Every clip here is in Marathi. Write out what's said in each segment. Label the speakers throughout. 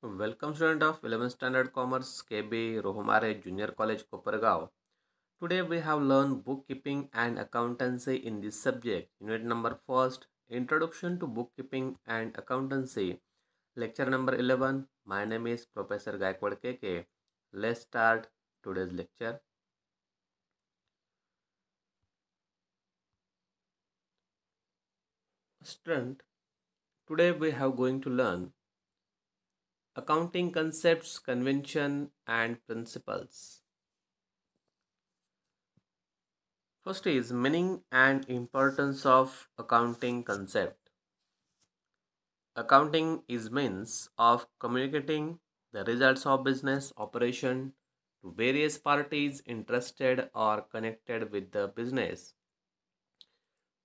Speaker 1: Welcome student of 11th Standard Commerce KB Rohumare Junior College Kopargaon. Today we have learned bookkeeping and accountancy in this subject. Unit number first, Introduction to Bookkeeping and Accountancy. Lecture number 11. My name is Professor Gaikwad KK. Let's start today's lecture. Student, today we have going to learn accounting concepts, convention and principles. First is meaning and importance of accounting concept. Accounting is means of communicating the results of business operation to various parties interested or connected with the business.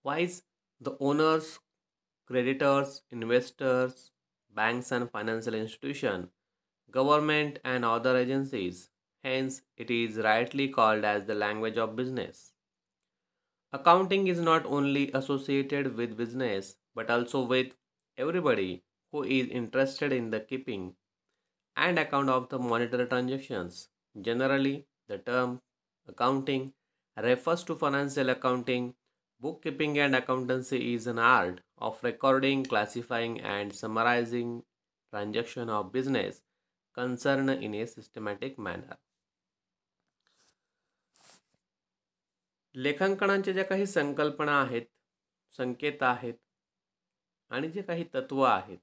Speaker 1: Wise the owners, creditors, investors, banks and financial institutions, government and other agencies. Hence, it is rightly called as the language of business. Accounting is not only associated with business but also with everybody who is interested in the keeping and account of the monetary transactions. Generally, the term accounting refers to financial accounting. Bookkeeping and accountancy is an art of recording, classifying, and summarizing transaction of business concern in a systematic manner. लेखांकनाच्या ज्या काही संकल्पना आहेत, संकेत आहेत आणि जे काही तत्व आहेत,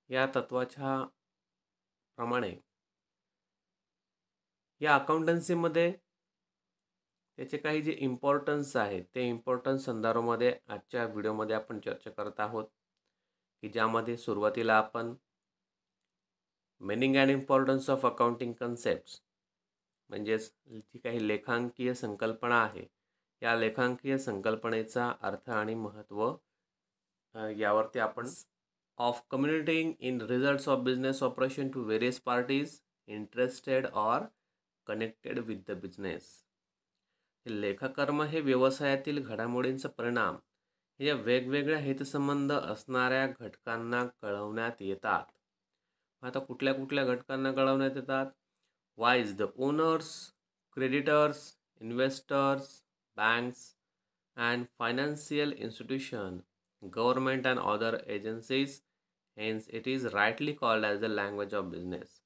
Speaker 1: या तत्वाच्या प्रमाणे या अकाउंटन्सीमध्ये त्याचे काही जे इम्पॉर्टन्स आहेत ते इम्पॉर्टन्स संदर्भामध्ये आजच्या व्हिडिओमध्ये आपण चर्चा करत आहोत, की ज्यामध्ये सुरुवातीला आपण meaning and importance of accounting concepts म्हणजेच जी काही लेखांकीय संकल्पना आहे या लेखांकीय संकल्पनेचा अर्थ आणि महत्त्व यावरती आपण of communicating in results of business operation to various parties interested or connected with the business. लेखाकर्म हे व्यवसायातील घडामोडींचा परिणाम या वेगवेगळ्या हितसंबंध असणाऱ्या घटकांना कळवण्यात येतात. आता कुठल्या कुठल्या घटकांना कळवण्यात येतात? Wise the owners, creditors, investors, banks and financial institution, government and other agencies. Hence, it is rightly called as the language of business.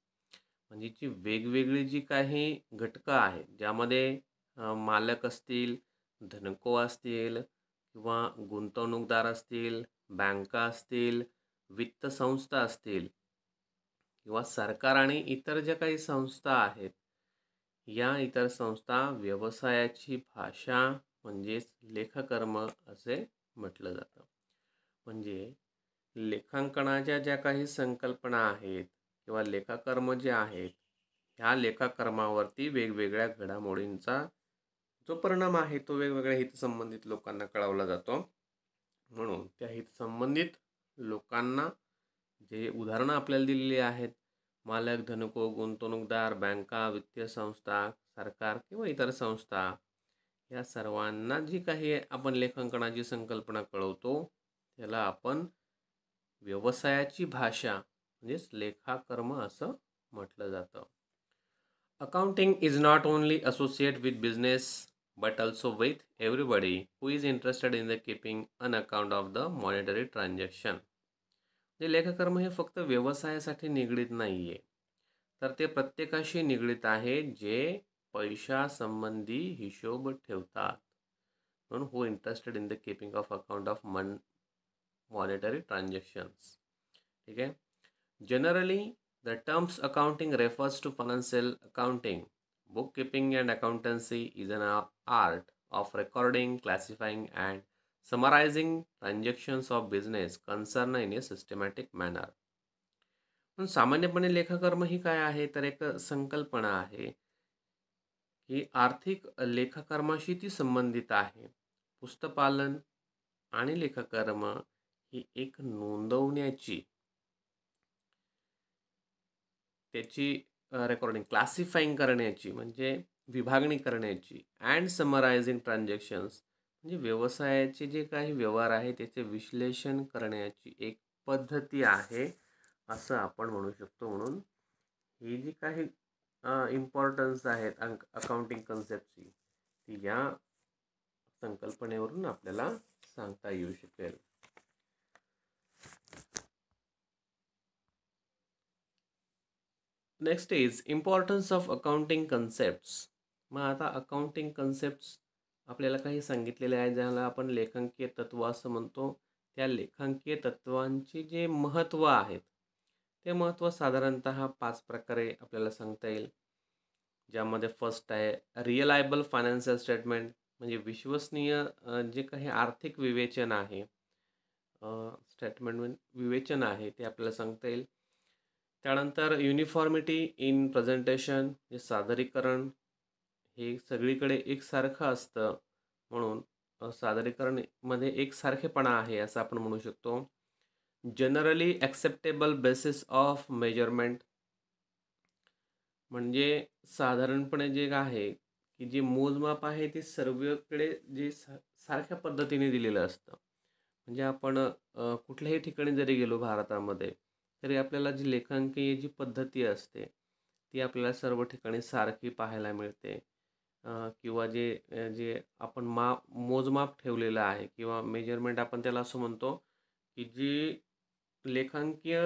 Speaker 1: म्हणजे जी वेगवेगळी जी काही घटकं आहेत ज्यामध्ये मालक असतील, धनको असतील किंवा गुंतवणूकदार असतील, बँका असतील, वित्त संस्था असतील किंवा सरकार आणि इतर ज्या काही संस्था आहेत, या इतर संस्था व्यवसायाची भाषा म्हणजेच लेखाकर्म असे म्हटलं जातं. म्हणजे लेखांकनाच्या ज्या काही संकल्पना आहेत किंवा लेखाकर्म जे आहेत, ह्या लेखाकर्मावरती वेगवेगळ्या घडामोडींचा जो परिणाम आहे तो वेगवेगळ्या हितसंबंधित लोकांना कळवला जातो. म्हणून त्या हितसंबंधित लोकांना जे उदाहरणं आपल्याला दिलेली आहेत, मालक, धनको, गुंतवणूकदार, बँका, वित्तीय संस्था, सरकार किंवा इतर संस्था, या सर्वांना जी काही आपण लेखांकनाची संकल्पना कळवतो त्याला आपण व्यवसायाची भाषा म्हणजेच लेखाकर्म असं म्हटलं जातं. Accounting is not only associate with business but also with everybody who is interested in the keeping an account of the monetary transaction. जे लेखाकर्म हे फक्त व्यवसायासाठी निगडीत नाही आहे, तर ते प्रत्येकाशी निगडीत आहे जे पैशासंबंधी हिशोब ठेवतात. म्हणून who interested in the keeping of account of monetary transactions. ठीक आहे. Generally the terms accounting refers to financial accounting. Bookkeeping and accountancy is an art of recording, classifying and summarizing transactions of business concern in a systematic manner. पण सामान्यपणे लेखाकर्म ही काय आहे तर एक संकल्पना आहे की आर्थिक लेखाकर्माशी ती संबंधित आहे. पुस्तपालन आणि लेखाकर्म ही एक नोंदवण्याची, त्याची रेकॉर्डिंग, क्लासिफाईंग करण्याची म्हणजे विभागणी करण्याची अँड समरायझिंग ट्रान्झॅक्शन्स म्हणजे व्यवसायाचे जे काही व्यवहार आहे त्याचे विश्लेषण करण्याची एक पद्धती आहे असं आपण म्हणू शकतो. म्हणून ही जी काही इम्पॉर्टन्स आहेत अकाउंटिंग कन्सेप्टची ती या संकल्पनेवरून आपल्याला सांगता येऊ शकेल. Next is importance of accounting concepts. मग आता अकाउंटिंग कन्सेप्ट्स आपल्याला काही सांगितलेले आहे ज्याला आपण लेखांकीय तत्व असं म्हणतो. त्या लेखांकीय तत्वांचे जे महत्त्व आहेत ते महत्त्व साधारणतः 5 प्रकारे आपल्याला सांगता येईल. ज्यामध्ये फर्स्ट आहे रिअलायबल फायनान्शियल स्टेटमेंट, म्हणजे विश्वसनीय जे काही आर्थिक विवेचन आहे, स्टेटमेंट विवेचन आहे ते आपल्याला सांगता येईल. त्यानंतर युनिफॉर्मिटी इन प्रेझेंटेशन, हे सादरीकरण हे सगळीकडे एकसारखं असतं म्हणून सादरीकरणमध्ये एकसारखेपणा आहे असं आपण म्हणू शकतो. Generally acceptable basis of measurement, म्हणजे साधारणपणे जे आहे की जे मोजमाप आहे ते सर्वकडे जे सारख्या पद्धतीने दिलेलं असतं. म्हणजे आपण कुठल्याही ठिकाणी जरी गेलो भारतामध्ये तरी आपल्याला जी लेखांकीय जी पद्धती असते ती आपल्याला सर्व ठिकाणी सारखी पाहायला मिळते. किंवा जे जे आपण मोजमाप ठेवलेलं आहे किंवा मेजरमेंट आपण त्याला असं म्हणतो की जी लेखांकीय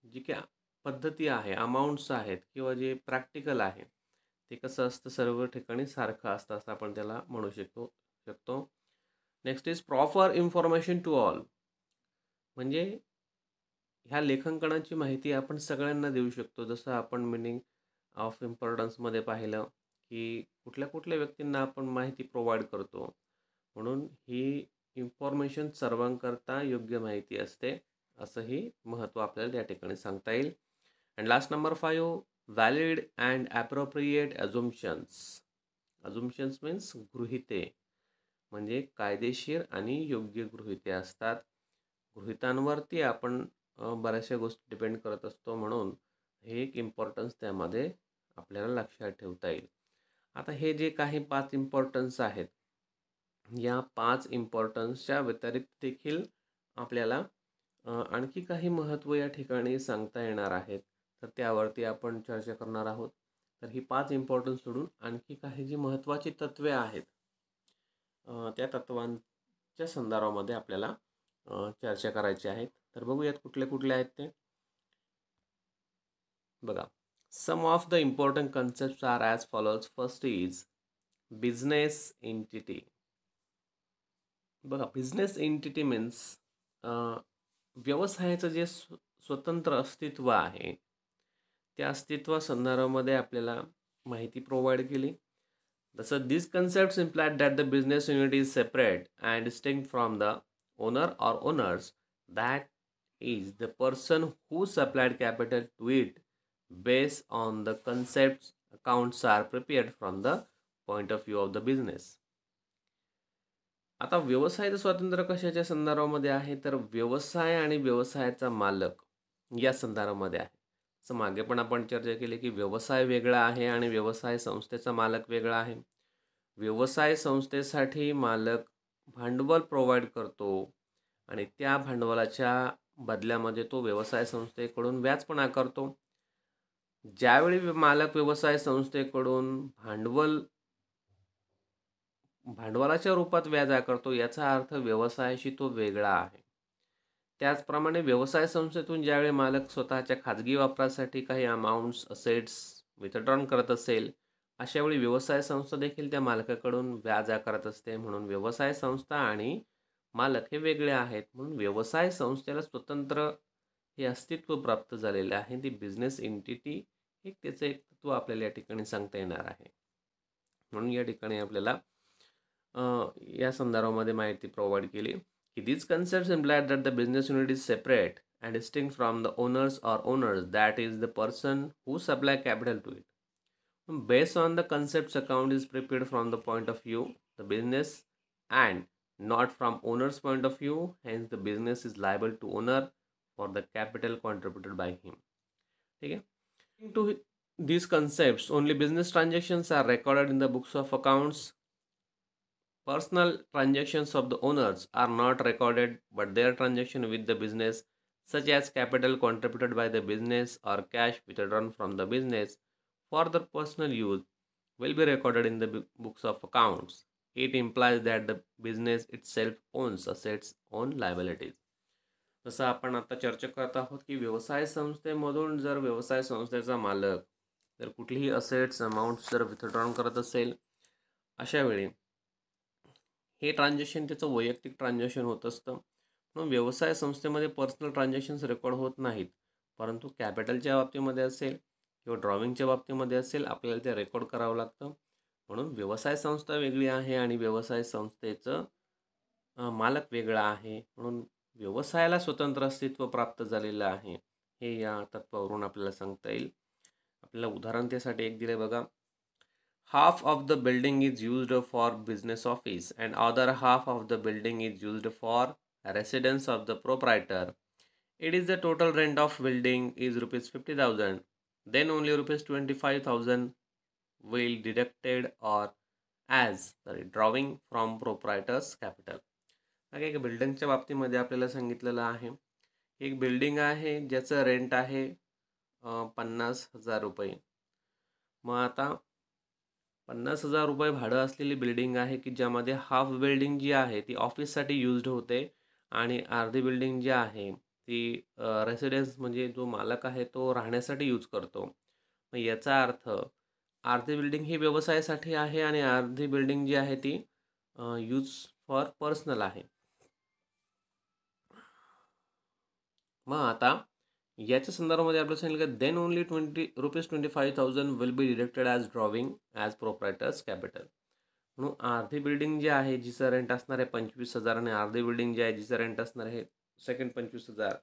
Speaker 1: जी काही पद्धती आहे, अमाऊंट्स आहेत किंवा जे प्रॅक्टिकल आहे ते कसं असतं सर्व ठिकाणी सारखं असतं असं आपण त्याला म्हणू शकतो. Next is proper information to all, म्हणजे ह्या लेखांकनाची माहिती आपण सगळ्यांना देऊ शकतो. जसं आपण मिनिंग ऑफ इम्पॉर्टन्समध्ये पाहिलं की कुठल्या कुठल्या व्यक्तींना आपण माहिती प्रोव्हाइड करतो, म्हणून ही इन्फॉर्मेशन सर्वांकरता योग्य माहिती असते असंही महत्त्व आपल्याला त्या ठिकाणी सांगता येईल. And last number 5, valid and appropriate assumptions. Assumptions means गृहिते, म्हणजे कायदेशीर आणि योग्य गृहिते असतात. गृहितांवरती आपण बऱ्याचशा गोष्टी डिपेंड करत असतो, म्हणून हे एक इम्पॉर्टन्स त्यामध्ये आपल्याला लक्षात ठेवता येईल. आता हे जे काही 5 इम्पॉर्टन्स आहेत, या 5 इम्पॉर्टन्सच्या व्यतिरिक्त देखील आपल्याला आणखी काही महत्त्व या ठिकाणी सांगता येणार आहेत, तर त्यावरती आपण चर्चा करणार आहोत. तर ही 5 इम्पॉर्टन्स सोडून आणखी काही जी महत्त्वाची तत्वे आहेत त्या तत्वांच्या संदर्भामध्ये आपल्याला चर्चा करायची आहेत. तर बघूयात कुठले कुठले आहेत ते. बघा, some of the important concepts are as follows. First is business entity. बघा, बिझनेस एंटिटी मीन्स व्यवसायाचं जे स्वतंत्र अस्तित्व आहे त्या अस्तित्वासंदर्भामध्ये आपल्याला माहिती प्रोव्हाइड केली. जसं this concepts implied that the business unit is separate and distinct from the owner or owners, that is the person who supplied capital to it. Based on the concepts accounts are prepared from the point of view of the business. आता व्यवसायाचं स्वातंत्र्य कशाच्या संदर्भामध्ये आहे, तर व्यवसाय आणि व्यवसायाचा मालक या संदर्भामध्ये आहे. असं मागे पण आपण चर्चा केली की व्यवसाय वेगळा आहे आणि व्यवसाय संस्थेचा मालक वेगळा आहे. व्यवसाय संस्थेसाठी मालक भांडवल प्रोव्हाइड करतो आणि त्या भांडवलाच्या बदल्यामध्ये तो व्यवसाय संस्थेकडून व्याज पण आकारतो. ज्यावेळी मालक व्यवसाय संस्थेकडून भांडवलाच्या रूपात व्याज आकारतो, याचा अर्थ व्यवसायाशी तो वेगळा आहे. त्याचप्रमाणे व्यवसाय संस्थेतून ज्यावेळी मालक स्वतःच्या खाजगी वापरासाठी काही अमाऊंट्स, असेट्स विथड्रॉन करत असेल, अशावेळी व्यवसाय संस्था देखील त्या मालकाकडून व्याज आकारत असते. म्हणून व्यवसाय संस्था आणि मालक हे वेगळे आहेत. म्हणून व्यवसाय संस्थेला स्वतंत्र हे अस्तित्व प्राप्त झालेले आहे. ती बिझनेस एंटिटी एक त्याचं एक तत्व आपल्याला या ठिकाणी सांगता येणार आहे. म्हणून या ठिकाणी आपल्याला या संदर्भामध्ये माहिती प्रोव्हाइड केली की these concepts imply that the business unit is separate and distinct from the owners or owners, that is the person who supply capital to it. Based on the concepts, account is prepared from the point of view the business and not from owner's point of view. Hence the business is liable to owner for the capital contributed by him. Okay. To these concepts, only business transactions are recorded in the books of accounts. Personal transactions of the owners are not recorded, but their transaction with the business such as capital contributed by the business or cash withdrawn from the business for the personal use, will be recorded in the books of accounts. It implies that the business itself owns assets, own liabilities. जसं आपण आता चर्चा करत आहोत की व्यवसाय संस्थेमधून जर व्यवसाय संस्थेचा मालक जर कुठलीही असेट्स अमाऊंट्स जर विथड्रॉन करत असेल, अशा वेळी हे ट्रान्झॅक्शन त्याचं वैयक्तिक ट्रान्झॅक्शन होत असतं. म्हणून व्यवसाय संस्थेमध्ये पर्सनल ट्रान्झॅक्शन्स रेकॉर्ड होत नाहीत, परंतु कॅपिटलच्या बाबतीमध्ये असेल किंवा ड्रॉविंगच्या बाबतीमध्ये असेल, आपल्याला ते रेकॉर्ड करावं लागतं. म्हणून व्यवसाय संस्था वेगळी आहे आणि व्यवसाय संस्थेचं मालक वेगळा आहे. म्हणून व्यवसायाला स्वतंत्र अस्तित्व प्राप्त झालेलं आहे, हे या तत्वावरून आपल्याला सांगता येईल. आपल्याला उदाहरण त्यासाठी एक दिलं बघा. Half of the building is used for business office and other half of the building is used for residence of the proprietor. It is the total rent of building is rupees 50,000. Then only rupees 25,000 will deducted or as drawing from proprietor's capital. एक बिल्डिंगच्या बाबतीमध्ये आपल्याला सांगितलेलं आहे. एक बिल्डिंग आहे ज्याचं रेंट आहे 50,000 रुपये. मग आता 50,000 रुपये भाडं असलेली बिल्डिंग आहे की ज्यामध्ये हाफ बिल्डिंग जी आहे ती ऑफिससाठी यूज्ड होते आणि अर्धी बिल्डिंग जी आहे ती रेसिडेन्स म्हणजे जो मालक आहे तो राहण्यासाठी यूज करतो. मग याचा अर्थ अर्धी बिल्डिंग ही व्यवसायासाठी आहे आणि अर्धी बिल्डिंग जी आहे ती यूज फॉर पर्सनल आहे. मग आता याच्या संदर्भामध्ये आपल्याला सांगितलं की then only ₹25,000 will be deducted as drawing as proprietor's capital. म्हणून अर्धी बिल्डिंग जी आहे जिचं रेंट असणार आहे 25,000 आणि अर्धी बिल्डिंग जी आहे जिचं रेंट असणार आहे सेकंड 25,000.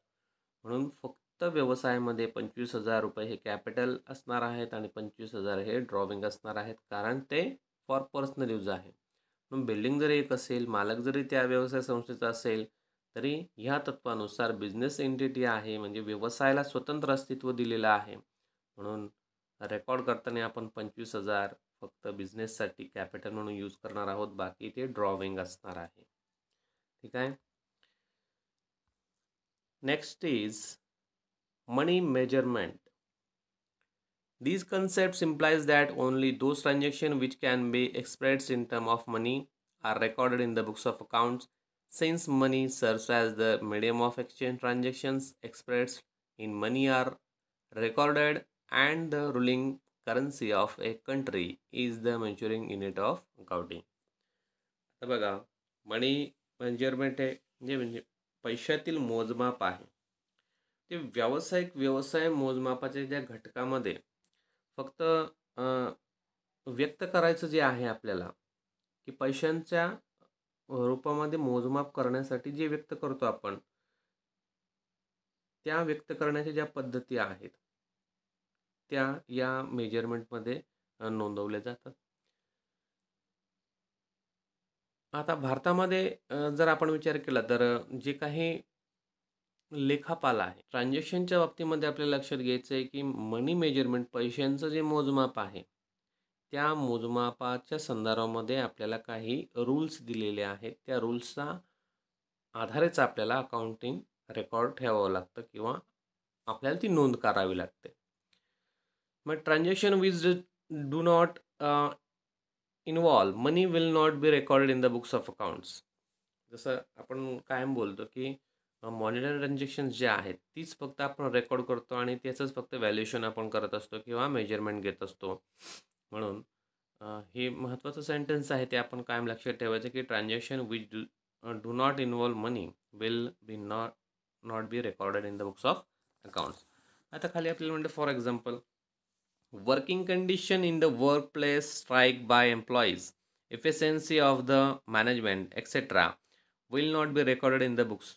Speaker 1: म्हणून फक्त व्यवसायामध्ये 25,000 रुपये हे कॅपिटल असणार आहेत आणि 25,000 हे ड्रॉविंग असणार आहेत, कारण ते फॉर पर्सनल यूज आहे. म्हणून बिल्डिंग जरी एक असेल, मालक जरी त्या व्यवसाय संस्थेचा असेल, तरी ह्या तत्वानुसार बिझनेस एंटिटी आहे म्हणजे व्यवसायाला स्वतंत्र अस्तित्व दिलेलं आहे. म्हणून रेकॉर्ड करताना आपण 25,000 फक्त बिझनेससाठी कॅपिटल म्हणून यूज करणार आहोत, बाकी ते ड्रॉविंग असणार आहे. ठीक आहे. Next is money measurement. These concepts implies that only those transactions which can be expressed in terms of money are recorded in the books of accounts. Since money serves as the medium of exchange, transactions expressed in money are recorded and the ruling currency of a country is the measuring unit of accounting. आता बघा, मनी मेजरमेंट हे म्हणजे पैशातील मोजमाप आहे. ते व्यवसाय मोजमापाच्या ज्या घटकामध्ये फक्त व्यक्त करायचं जे आहे आपल्याला की पैशांच्या रूपामध्ये मोजमाप करण्यासाठी जे व्यक्त करतो आपण, त्या व्यक्त करण्याच्या ज्या पद्धती आहेत त्या या मेजरमेंटमध्ये नोंदवल्या जातात. आता भारतामध्ये जर आपण विचार केला तर जे काही लेखापाल आहे, ट्रान्झॅक्शनच्या बाबतीमध्ये आपल्याला लक्षात घ्यायचं आहे की मनी मेजरमेंट पैशांचं जे मोजमाप आहे त्या मोजमापाच्या संदर्भामध्ये आपल्याला काही रूल्स दिलेले आहेत. त्या रूल्सचा आधारेच आपल्याला अकाउंटिंग रेकॉर्ड ठेवावं लागतं किंवा आपल्याला ती नोंद करावी लागते. मग transaction which do not involve money will not be recorded in the books of accounts. जसं आपण कायम बोलतो की मॉनिटरी ट्रान्झॅक्शन्स जे आहेत तीच फक्त आपण रेकॉर्ड करतो आणि त्याचंच फक्त व्हॅल्युएशन आपण करत असतो किंवा मेजरमेंट घेत असतो. म्हणून हे महत्त्वाचं सेंटेन्स आहे ते आपण कायम लक्षात ठेवायचं की transaction which do not involve money will be not be recorded in the books of accounts. आता खाली आपल्याला म्हणतं for example working condition in the workplace, strike by employees, efficiency of the management, etc. will not be recorded in the books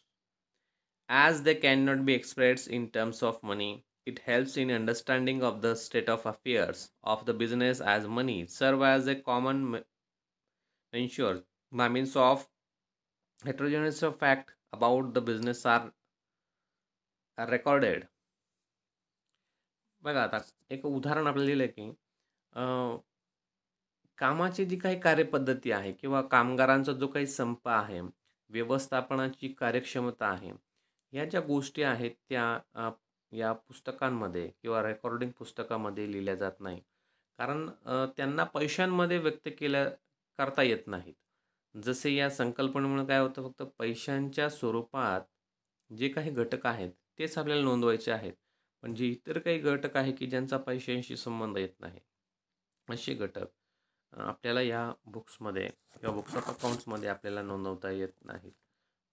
Speaker 1: as they cannot be expressed in terms of money. It helps in understanding of the state of affairs of the business as money serve as a common measure by means of heterogeneous fact about the business are recorded. बघा आता एक उदाहरण आपल्याला दिलं की कामाची जी काही कार्यपद्धती आहे किंवा कामगारांचा जो काही संप आहे, व्यवस्थापनाची कार्यक्षमता आहे, ह्या ज्या गोष्टी आहेत त्या या पुस्तकांमध्ये किंवा रेकॉर्डिंग पुस्तकामध्ये लिहिल्या जात नाही. कारण त्यांना पैशांमध्ये व्यक्त करता येत नाहीत. जसे या संकल्पनेमुळे काय होतं, फक्त पैशांच्या स्वरूपात जे काही घटक आहेत तेच आपल्याला नोंदवायचे आहेत. पण जे इतर काही घटक आहे की ज्यांचा पैशांशी संबंध येत नाही, असे घटक आपल्याला या बुक्समध्ये किंवा बुक्स ऑफ अकाउंट्समध्ये आपल्याला नोंदवता येत नाहीत.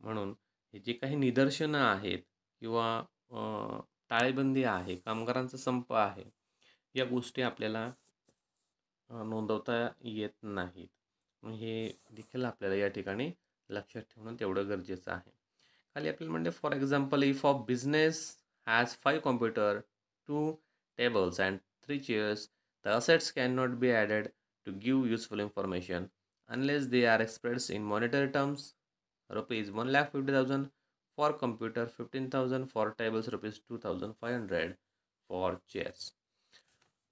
Speaker 1: म्हणून हे जे काही निदर्शनं आहेत किंवा टाळेबंदी आहे, कामगारांचा संप आहे, या गोष्टी आपल्याला नोंदवता येत नाहीत. हे देखील आपल्याला या ठिकाणी लक्षात ठेवणं तेवढं गरजेचं आहे. खाली आपल्याला म्हणजे for example if of business has 5 computer, 2 tables and 3 chairs, the assets cannot be added to give useful information unless they are expressed in monetary terms. Rupees 1,50,000 for computer, 15,000 for tables, rupees 2,500 for chairs.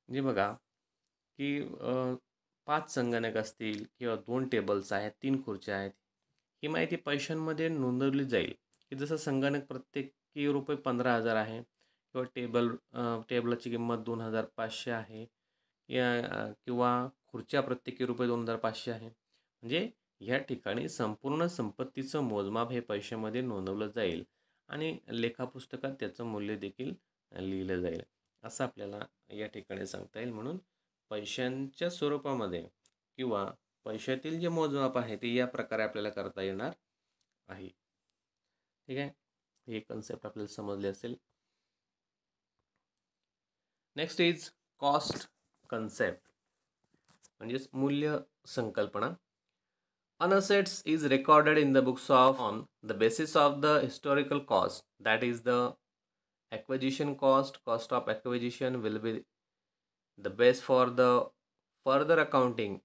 Speaker 1: म्हणजे बघा की 5 संगणक असतील किंवा 2 टेबल्स आहेत, 3 खुर्च्या आहेत. ही माहिती पैशांमध्ये नोंदवली जाईल, की जसं संगणक प्रत्येकी रुपये 15,000 आहे किंवा टेबलाची किंमत 2,500 आहे किंवा खुर्च्या प्रत्येकी रुपये 2,500 आहे. म्हणजे या ठिकाणी संपूर्ण संपत्तीचं मोजमाप हे पैशामध्ये नोंदवलं जाईल आणि लेखापुस्तकात त्याचं मूल्य देखील लिहिलं जाईल, असं आपल्याला या ठिकाणी सांगता येईल. म्हणून पैशांच्या स्वरूपामध्ये किंवा पैशातील जे मोजमाप आहे ते या प्रकारे आपल्याला करता येणार आहे. ठीक आहे, हे कन्सेप्ट आपल्याला समजले असेल. नेक्स्ट इज कॉस्ट कन्सेप्ट, म्हणजेच मूल्य संकल्पना. An assets is recorded in the books on the basis of the historical cost, that is the acquisition cost. Cost of acquisition will be the base for the further accounting.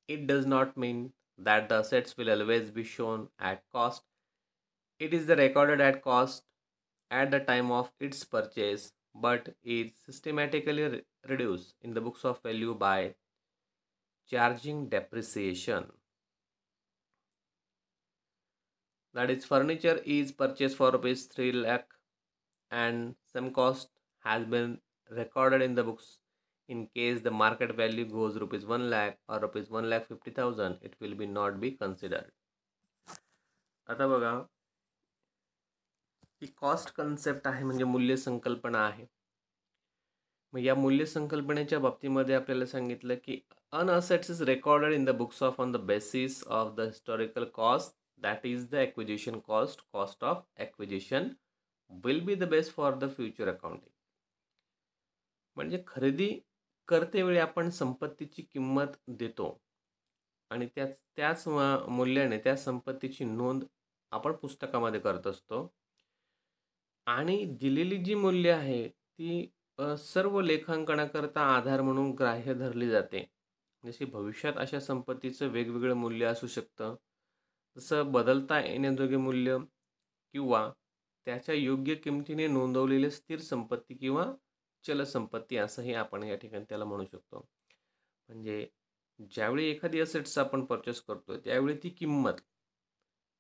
Speaker 1: It does not mean that the assets will always be shown at cost. It is the recorded at cost at the time of its purchase, but is systematically reduced in the books of value by charging depreciation. That is, furniture is purchased for rupees 3 lakh and some cost has been recorded in the books. In case the market value goes rupees 1 lakh or rupees 1,50,000, it will be not be considered. आता बघा, ही कॉस्ट कन्सेप्ट आहे म्हणजे मूल्य संकल्पना आहे. मग या मूल्य संकल्पनेच्या बाबतीमध्ये आपल्याला सांगितलं की an assets is recorded in the books of on the basis of the historical cost, that is the acquisition cost. Cost of acquisition will be the base for the future accounting. म्हणजे खरेदी करतेवेळी आपण संपत्तीची किंमत देतो आणि त्याच मूल्याने त्या संपत्तीची नोंद आपण पुस्तकामध्ये करत असतो आणि दिलेली जी मूल्य आहे ती सर्व लेखांकनाकरता आधार म्हणून ग्राह्य धरली जाते. जशी भविष्यात अशा संपत्तीचं वेगवेगळं मूल्य असू शकतं, तसं बदलता येण्याजोगे मूल्य किंवा त्याच्या योग्य किमतीने नोंदवलेले स्थिर संपत्ती किंवा चलसंपत्ती असंही आपण या ठिकाणी त्याला म्हणू शकतो. म्हणजे ज्यावेळी एखादी असेट्स आपण परचेस करतोय त्यावेळी ती किंमत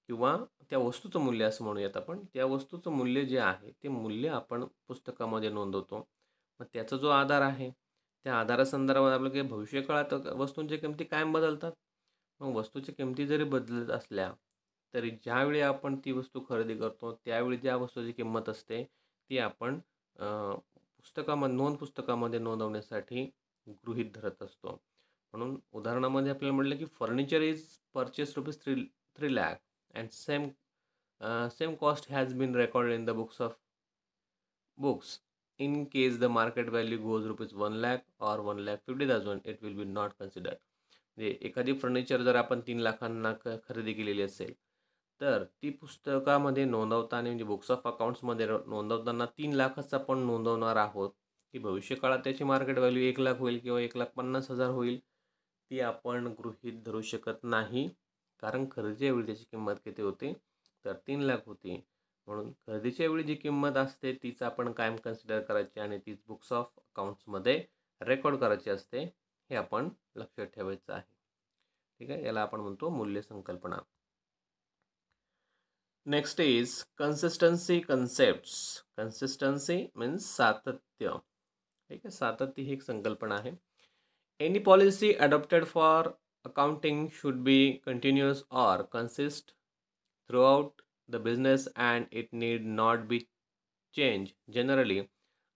Speaker 1: किंवा त्या वस्तूचं मूल्य असं म्हणूयात आपण, त्या वस्तूचं मूल्य जे आहे ते मूल्य आपण पुस्तकामध्ये नोंदवतो. मग त्याचा जो आधार आहे त्या आधारासंदर्भात आपलं काही भविष्यकाळात वस्तूंच्या किमती कायम बदलतात. मग वस्तूच्या किमती जरी बदलत असल्या तरी ज्यावेळी आपण ती वस्तू खरेदी करतो त्यावेळी ज्या वस्तूची किंमत असते ती आपण नोंद पुस्तकामध्ये नोंदवण्यासाठी गृहीत धरत असतो. म्हणून उदाहरणामध्ये आपल्याला म्हटलं की furniture is purchase rupees 3 lakh and same cost has been recorded in the books. In case the market value goes rupees 1 lakh or 1,50,000, it will be not considered. म्हणजे एखादी फर्निचर जर आपण 3 लाखांना खरेदी केलेली असेल तर ती पुस्तकामध्ये नोंदवताना म्हणजे बुक्स ऑफ अकाउंट्समध्ये नोंदवताना 3 लाखच आपण नोंदवणार आहोत. की भविष्यकाळात त्याची मार्केट व्हॅल्यू 1 लाख होईल किंवा 1,50,000 होईल ती आपण गृहीत धरू शकत नाही. कारण खरेदीच्या वेळी त्याची किंमत किती होती तर 3 लाख होती. म्हणून खरेदीच्या वेळी जी किंमत असते तीच आपण कायम कन्सिडर करायची आणि तीच बुक्स ऑफ अकाउंट्समध्ये रेकॉर्ड करायची असते, हे आपण लक्षात ठेवायचं आहे. ठीक आहे, याला आपण म्हणतो मूल्य संकल्पना. Next is consistency concepts. Consistency means सातत्य. ठीक आहे, सातत्य ही एक संकल्पना आहे. Any policy adopted for accounting should be continuous और consist throughout the business, and it need not be changed generally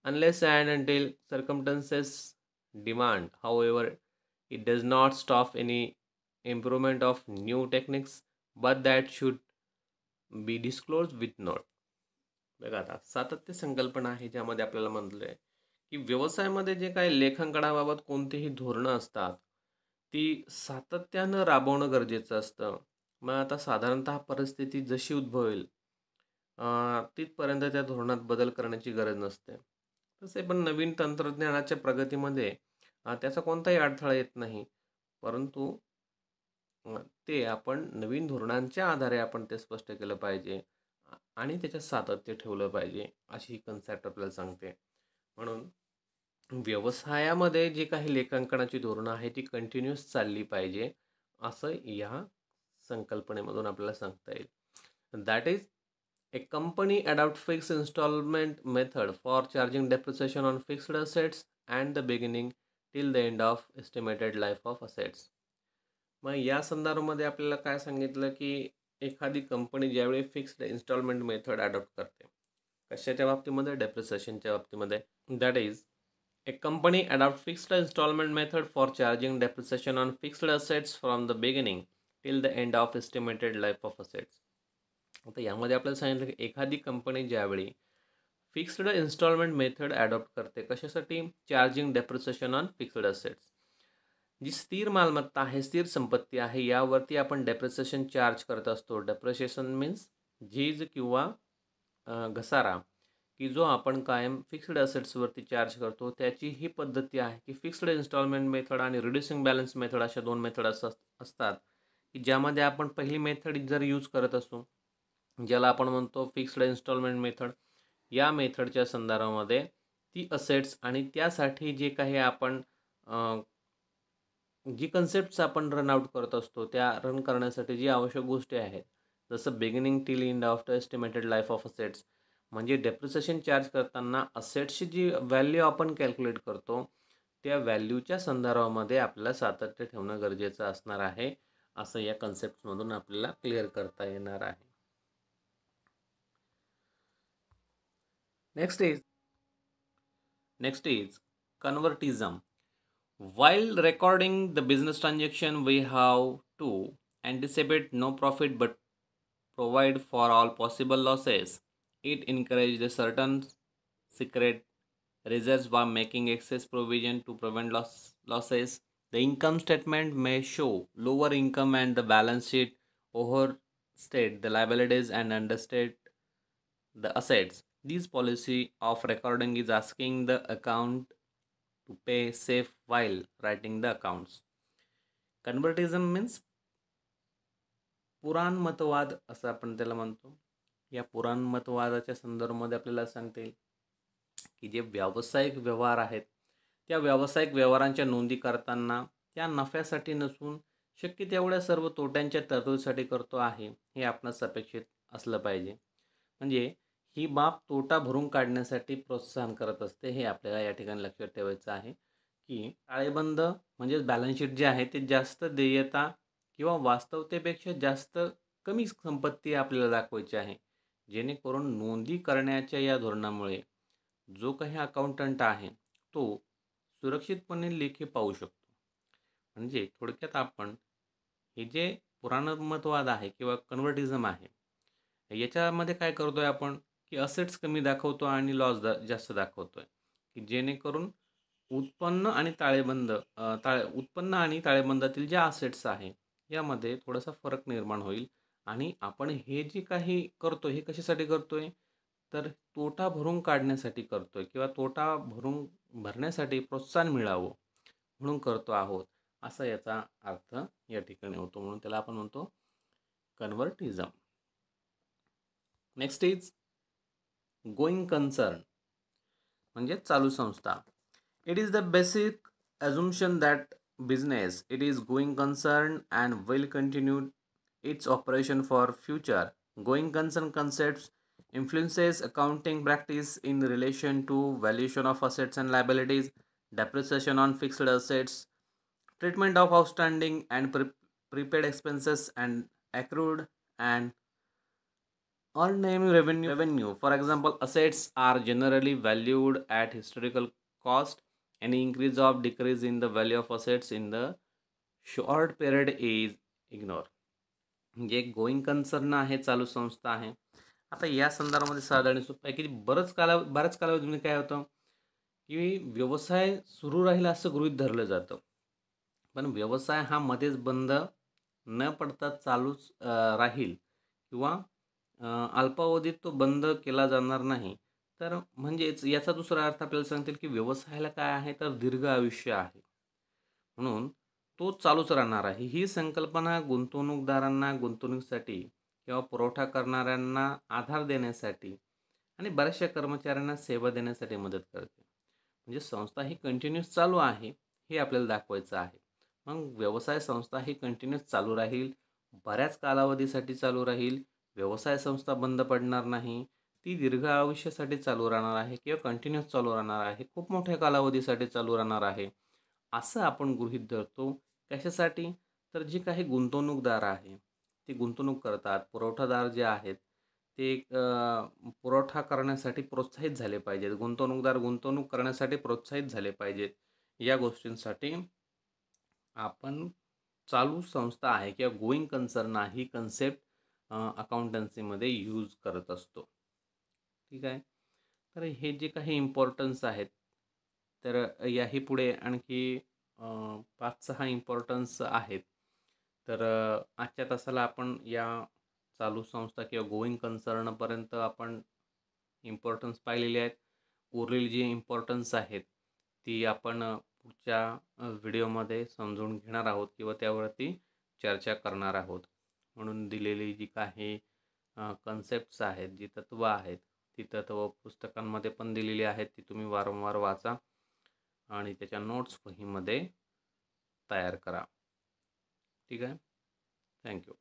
Speaker 1: unless and until circumstances demand. However, it does not stop any improvement of new techniques, but that should be disclosed with note. बघा आता सातत्य संकल्पना आहे ज्यामध्ये आपल्याला म्हटलं आहे की व्यवसायामध्ये जे काही लेखांकनाबाबत कोणतीही धोरणं असतात ती सातत्यानं राबवणं गरजेचं असतं. मग आता साधारणतः परिस्थिती जशी उद्भवेल तिथपर्यंत त्या धोरणात बदल करण्याची गरज नसते. तसे पण नवीन तंत्रज्ञानाच्या प्रगतीमध्ये त्याचा कोणताही अडथळा येत नाही. परंतु ते आपण नवीन धोरणांच्या आधारे आपण ते स्पष्ट केलं पाहिजे आणि त्याच्यात सातत्य ठेवलं पाहिजे, अशी ही कन्सेप्ट आपल्याला सांगते. म्हणून व्यवसायामध्ये जी काही लेखांकनाची धोरणं आहेत ती कंटिन्यूअस चालली पाहिजे, असं या संकल्पनेमधून आपल्याला सांगता येईल. That is a company adopt fixed installment method for charging depreciation on fixed assets and the beginning till the end of estimated life of assets. मग या संदर्भामध्ये आपल्याला काय सांगितलं की एखादी कंपनी ज्यावेळी फिक्स्ड इन्स्टॉलमेंट मेथड अडॉप्ट करते, कशाच्या बाबतीमध्ये, डेप्रिसिएशनच्या बाबतीमध्ये. That is a company adopt fixed installment method for charging depreciation on fixed assets from the beginning till the end of estimated life of assets. आता यामध्ये आपल्याला सांगितलं की एखादी कंपनी ज्यावेळी फिक्स्ड इन्स्टॉलमेंट मेथड ॲडॉप्ट करते, कशासाठी, charging depreciation on fixed assets. जी स्थिर मालमत्ता आहे, स्थिर संपत्ती आहे, यावरती आपण डेप्रिसिएशन चार्ज करत असतो. डेप्रिसिएशन मीन्स झीज किंवा घसारा, की जो आपण कायम फिक्स्ड असेट्सवरती चार्ज करतो. त्याची ही पद्धती आहे की फिक्स्ड इन्स्टॉलमेंट मेथड आणि रिड्युसिंग बॅलन्स मेथड अशा दोन मेथड असतात की ज्यामध्ये आपण पहिली मेथड जर यूज करत असू, ज्याला आपण म्हणतो फिक्स्ड इन्स्टॉलमेंट मेथड, या मेथडच्या संदर्भामध्ये ती असेट्स आणि त्यासाठी जे काही आपण जी कन्सेप्ट्स आपण रन आउट करत असतो त्या रन करण्यासाठी जी आवश्यक गोष्टी आहेत, जसं beginning till end after estimated life of assets, म्हणजे डेप्रिसिएशन चार्ज करताना असेट्सची जी व्हॅल्यू आपण कॅल्क्युलेट करतो त्या व्हॅल्यूच्या संदर्भामध्ये आपल्याला सातत्य ठेवणं गरजेचं असणार आहे, असं या कन्सेप्टमधून आपल्याला क्लिअर करता येणार आहे. Next is convertism. While recording the business transaction, we have to anticipate no profit but provide for all possible losses. It encourages a certain secret reserves by making excess provision to prevent losses. The income statement may show lower income and the balance sheet overstate the liabilities and understate the assets. This policy of recording is asking the account to pay safe while writing the accounts. Convertism means पुराणमतवाद असं आपण त्याला म्हणतो. या पुराणमतवादाच्या संदर्भामध्ये आपल्याला सांगता येईल की जे व्यावसायिक व्यवहार आहेत त्या व्यावसायिक व्यवहारांच्या नोंदी करताना त्या नफ्यासाठी नसून शक्य तेवढ्या सर्व तोट्यांच्या तरतुदीसाठी करतो आहे हे आपणास अपेक्षित असलं पाहिजे. म्हणजे ही बाब तोटा भरून काढण्यासाठी प्रोत्साहन करत असते, हे आपल्याला या ठिकाणी लक्षात ठेवायचं आहे की ताळेबंद म्हणजेच बॅलन्स शीट जे आहे ते जास्त देयता किंवा वास्तवतेपेक्षा जास्त कमी संपत्ती आपल्याला दाखवायची आहे, जेणेकरून नोंदी करण्याच्या या धोरणामुळे जो काही अकाउंटंट आहे तो सुरक्षितपणे लेखी पाहू शकतो. म्हणजे थोडक्यात आपण हे जे पुराणमतवाद आहे किंवा कन्वर्टिझम आहे याच्यामध्ये काय करतोय आपण की असेट्स कमी दाखवतो आणि लॉस जास्त दाखवतोय, की जेणेकरून उत्पन्न आणि ताळेबंद उत्पन्न आणि ताळेबंदातील ज्या असेट्स आहे यामध्ये थोडासा फरक निर्माण होईल. आणि आपण हे जे काही करतो हे कशासाठी करतोय, तर तोटा भरून काढण्यासाठी करतोय किंवा तोटा भरण्यासाठी प्रोत्साहन मिळावं म्हणून करतो आहोत, असा याचा अर्थ या ठिकाणी होतो. म्हणून त्याला आपण म्हणतो कन्वर्टिझम. नेक्स्ट इज गोइंग कन्सर्न म्हणजे चालू संस्था. It is the basic assumption that business it is going concern and will continue its operation for future Going concern concepts influences accounting practice in relation to valuation of assets and liabilities, depreciation on fixed assets, treatment of outstanding and prepaid expenses, and accrued and earned revenue. For example, assets are generally valued at historical cost. Any increase or decrease in the value of assets in the short period is ignored. म्हणजे एक गोईंग कन्सर्न आहे, चालू संस्था आहे. आता या संदर्भामध्ये साधारण सोपं आहे की बऱ्याच कालावधीमध्ये काय होतं की व्यवसाय सुरू राहील असं गृहीत धरलं जातं, पण व्यवसाय हा मध्येच बंद न पडता चालूच राहील किंवा अल्पावधीत तो बंद केला जाणार नाही. तर म्हणजेच याचा दुसरा अर्थ आपल्याला सांगतील की व्यवसायाला काय आहे तर दीर्घ आयुष्य आहे, म्हणून तो चालूच राहणार आहे. ही संकल्पना गुंतवणूकदारांना गुंतवणुकीसाठी किंवा पुरवठा करणाऱ्यांना आधार देण्यासाठी आणि बऱ्याचशा कर्मचाऱ्यांना सेवा देण्यासाठी मदत करते. म्हणजे संस्था ही कंटिन्यूस चालू आहे हे आपल्याला दाखवायचं आहे. मग व्यवसाय संस्था ही कंटिन्यूस चालू राहील, बऱ्याच कालावधीसाठी चालू राहील. व्यवसाय संस्था बंद पडणार नाही, ती दीर्घ आयुष्यासाठी चालू राहणार आहे किंवा कंटिन्यूस चालू राहणार आहे, खूप मोठ्या कालावधीसाठी चालू राहणार आहे, असं आपण गृहीत धरतो. कशासाठी? तर जे काही गुंतवणूकदार आहे ते गुंतवणूक करतात, पुरवठादार जे आहेत ते पुरवठा करण्यासाठी प्रोत्साहित झाले पाहिजेत, गुंतवणूकदार गुंतवणूक करण्यासाठी प्रोत्साहित झाले पाहिजेत. या गोष्टींसाठी आपण चालू संस्था आहे किंवा गोईंग कन्सर्न ही कन्सेप्ट अकाउंटन्सीमध्ये यूज करत असतो. ठीक आहे. तर हे जे काही इम्पॉर्टन्स आहेत, तर याही पुढे आणखी 5-6 इम्पॉर्टन्स आहेत. तर आजच्या तासाला आपण या चालू संस्था किंवा गोईंग कन्सर्नपर्यंत आपण इम्पॉर्टन्स पाहिलेले आहेत. उरलेली जी इम्पॉर्टन्स आहेत ती आपण पुढच्या व्हिडिओमध्ये समजून घेणार आहोत किंवा त्यावरती चर्चा करणार आहोत. म्हणून दिलेली जी काही कन्सेप्ट्स आहेत, जी तत्त्व आहेत, ती तत्त्व पुस्तकांमध्ये पण दिलेली आहेत. ती तुम्ही वारंवार वाचा आणि त्याच्या नोट्स वहीमध्ये तयार करा. ठीक आहे. थँक्यू.